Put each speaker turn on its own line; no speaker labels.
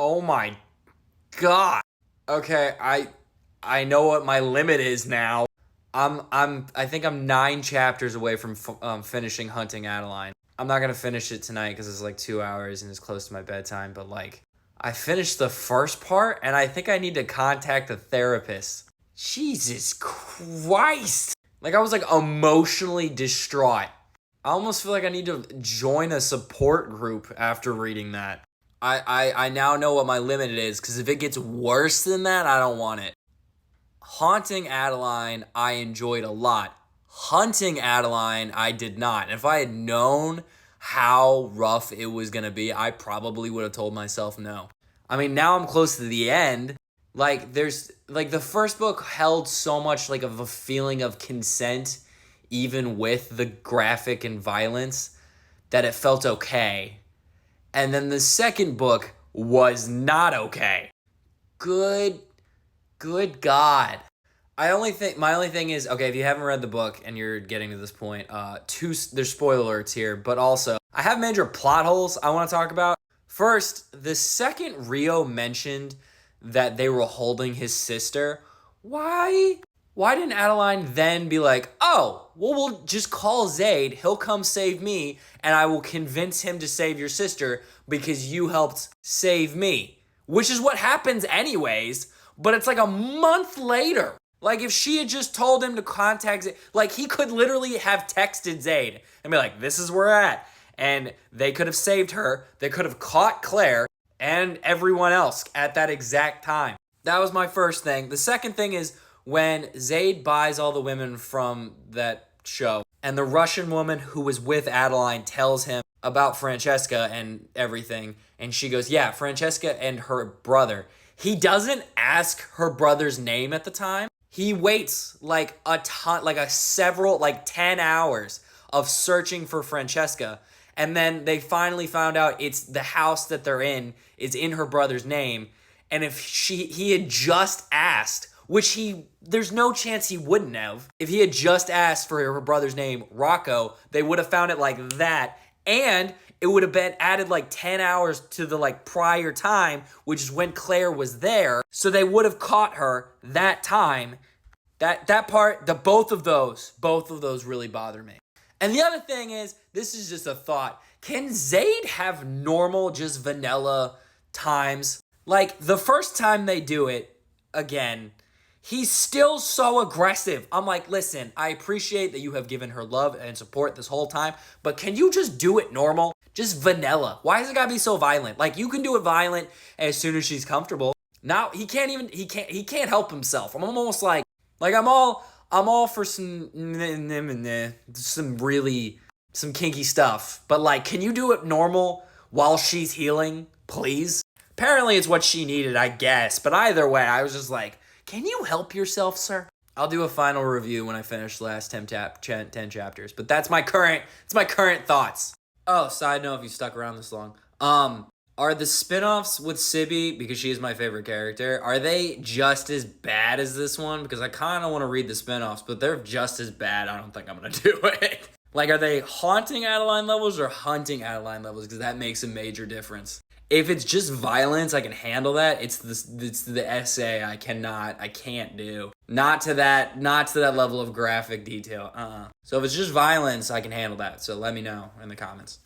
Oh my god. Okay, I know what my limit is now. I think I'm 9 chapters away from finishing Hunting Adeline. I'm not gonna finish it tonight because it's like 2 hours and it's close to my bedtime. But like, I finished the first part and I think I need to contact a therapist. Jesus Christ! Like I was like emotionally distraught. I almost feel like I need to join a support group after reading that. I now know what my limit is because if it gets worse than that, I don't want it. Haunting Adeline, I enjoyed a lot. Hunting Adeline, I did not. And if I had known how rough it was going to be, I probably would have told myself no. I mean, now I'm close to the end. Like, there's, like, the first book held so much, like, of a feeling of consent, even with the graphic and violence, that it felt okay. And then the second book was not okay. Good God. My only thing is, okay, if you haven't read the book and you're getting to this point, there's spoiler alerts here, but also I have major plot holes I want to talk about. First, the second Rio mentioned that they were holding his sister, why didn't Adeline then be like, oh, well, we'll just call Zaid, he'll come save me, and I will convince him to save your sister because you helped save me. Which is what happens anyways, but it's like a month later. Like, if she had just told him to contact Zaid, like, he could literally have texted Zaid and be like, this is where we're at. And they could have saved her. They could have caught Claire and everyone else at that exact time. That was my first thing. The second thing is when Zaid buys all the women from that show, and the Russian woman who was with Adeline tells him about Francesca and everything, and she goes, yeah, Francesca and her brother. He doesn't ask her brother's name at the time. He waits like a ton, like 10 hours of searching for Francesca. And then they finally found out it's the house that they're in is in her brother's name. And if he had just asked, there's no chance he wouldn't have. If he had just asked for her brother's name, Rocco, they would have found it like that. And it would have been added like 10 hours to the like prior time, which is when Claire was there. So they would have caught her that time. That part, both of those really bother me. And the other thing is, this is just a thought. Can Zaid have normal, just vanilla times? Like, the first time they do it, again, he's still so aggressive. I'm like, listen, I appreciate that you have given her love and support this whole time, but can you just do it normal? Just vanilla. Why has it gotta be so violent? Like, you can do it violent as soon as she's comfortable. Now, he can't help himself. I'm almost like I'm all for some kinky stuff, but like, can you do it normal while she's healing, please? Apparently it's what she needed, I guess, but either way, I was just like, can you help yourself, sir? I'll do a final review when I finish the last 10 chapters, but that's my current thoughts. Oh, side note, if you stuck around this long, are the spin-offs with Sibby, because she is my favorite character, are they just as bad as this one? Because I kind of want to read the spin-offs, but they're just as bad. I don't think I'm going to do it. Like, are they haunting Adeline levels or hunting Adeline levels? Because that makes a major difference. If it's just violence, I can handle that. It's the essay I can't do. Not to that level of graphic detail. So if it's just violence, I can handle that. So let me know in the comments.